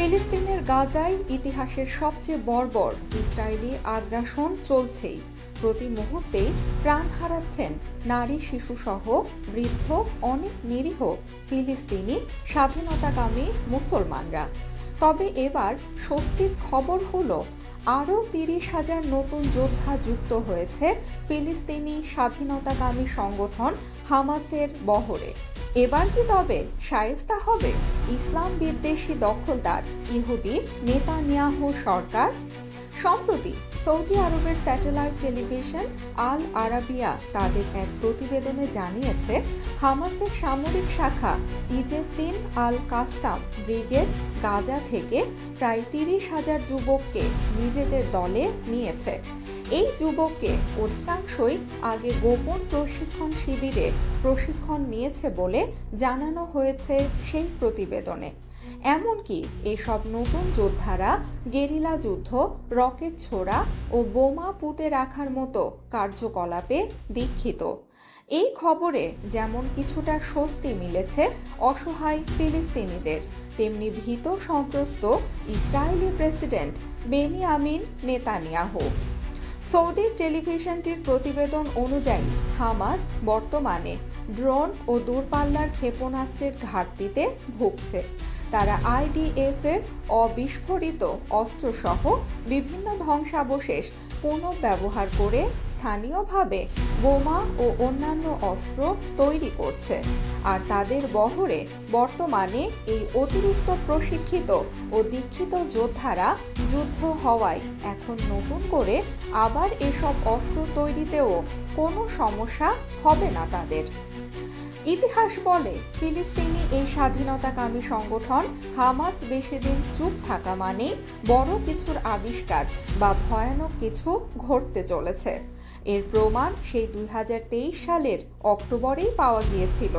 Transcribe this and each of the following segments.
ফিলিস্তিনের গাজায় ইতিহাসের সবচেয়ে বর্বর ইসরায়েলি আগ্রাসন চলছেই। প্রতি মুহূর্তেই প্রাণ হারাচ্ছেন নারী, শিশুসহ বৃদ্ধ অনেক নিরীহ ফিলিস্তিনি স্বাধীনতাকামী মুসলমানরা। তবে এবার স্বস্তির খবর হলো আরও ৩০,০০০ নতুন যোদ্ধা যুক্ত হয়েছে ফিলিস্তিনি স্বাধীনতাকামী সংগঠন হামাসের বহরে। এবার কি তবে শায়েস্তা হবে ইসলাম বিদ্বেষী দখলদার ইহুদি নেতানিয়াহু সরকার? সম্প্রতি সৌদি আরবের স্যাটেলাইট টেলিভিশন আল আরাবিয়া তাদের এক প্রতিবেদনে জানিয়েছে, হামাসের সামরিক শাখা ইজেদ্দিন আল কাসাম ব্রিগেড গাজা থেকে প্রায় ৩০,০০০ যুবককে নিজেদের দলে নিয়েছে। এই যুবককে অধিকাংশই আগে গোপন প্রশিক্ষণ শিবিরে প্রশিক্ষণ নিয়েছে বলে জানানো হয়েছে সেই প্রতিবেদনে। এমনকি এসব নতুন যোদ্ধারা গেরিলা যুদ্ধ, রকেট ছোড়া ও বোমা পুঁতে রাখার মতো কার্যকলাপে দীক্ষিত। এই খবরে যেমন কিছুটা স্বস্তি মিলেছে অসহায় ফিলিস্তিনিদের, তেমনি ভীত সন্ত্রস্ত Israeli president Benjamin Netanyahu. Saudi টেলিভিশনটির প্রতিবেদন অনুযায়ী হামাস বর্তমানে ড্রোন ও দূরপাল্লার ক্ষেপণাস্ত্রের ঘাটতিতে ভুগছে। তারা আইডিএফ এর অবিস্ফোরিত অস্ত্রসহ বিভিন্ন ধ্বংসাবশেষ পুনঃব্যবহার করে স্থানীয়ভাবে বোমা ও অন্যান্য অস্ত্র তৈরি করছে। আর তাদের বহরে বর্তমানে এই অতিরিক্ত প্রশিক্ষিত ও দীক্ষিত যোদ্ধারা যুদ্ধ হওয়ায় এখন নতুন করে আবার এসব অস্ত্র তৈরিতেও কোনো সমস্যা হবে না তাদের। ইতিহাস বলে, ফিলিস্তিনি এই স্বাধীনতাকামী সংগঠন হামাস বেশি দিন চুপ থাকা মানেই বড় কিছুর আবিষ্কার বা ভয়ানক কিছু ঘটতে চলেছে। এর প্রমাণ সেই ২০২৩ সালের অক্টোবরেই পাওয়া গিয়েছিল।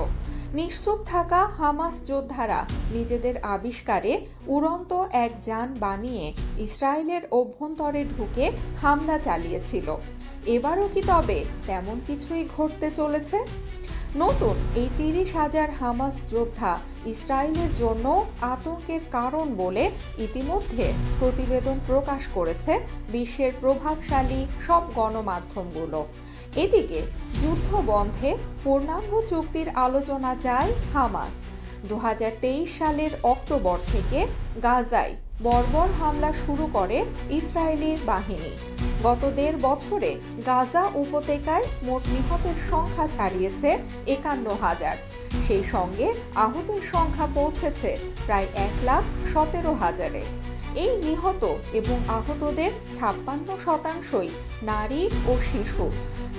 নিশ্চুপ থাকা হামাস যোদ্ধারা নিজেদের আবিষ্কারে উড়ন্ত এক যান বানিয়ে ইসরায়েলের অভ্যন্তরে ঢুকে হামলা চালিয়েছিল। এবারও কি তবে তেমন কিছুই ঘটতে চলেছে? নতুন এই ৩০,০০০ হামাস যোদ্ধা ইসরায়েলের জন্য আতঙ্কের কারণ বলে ইতিমধ্যে প্রতিবেদন প্রকাশ করেছে বিশ্বের প্রভাবশালী সব গণমাধ্যমগুলো। এদিকে যুদ্ধ বন্ধে পূর্ণাঙ্গ চুক্তির আলোচনা চায় হামাস। ২০২৩ সালের অক্টোবর থেকে গাজায় বর্বর হামলা শুরু করে ইসরায়েলি বাহিনী। গত ১.৫ বছরে গাজা উপত্যকায় মোট নিহতের সংখ্যা ছাড়িয়েছে ৫১,০০০। সেই সঙ্গে আহতের সংখ্যা পৌঁছেছে প্রায় ১,১৭,০০০-এ। এই নিহত এবং আহতদের ৫৬% নারী ও শিশু।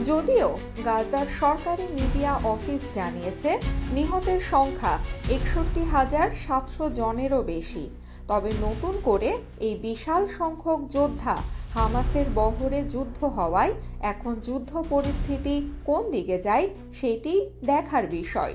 যদিও গাজার সরকারি মিডিয়া অফিস জানিয়েছে নিহতের সংখ্যা ৬১,৭০০ জনেরও বেশি। তবে নতুন করে এই বিশাল সংখ্যক যোদ্ধা হামাসের বহরে যুদ্ধ হওয়ায় এখন যুদ্ধ পরিস্থিতি কোন দিকে যায় সেটি দেখার বিষয়।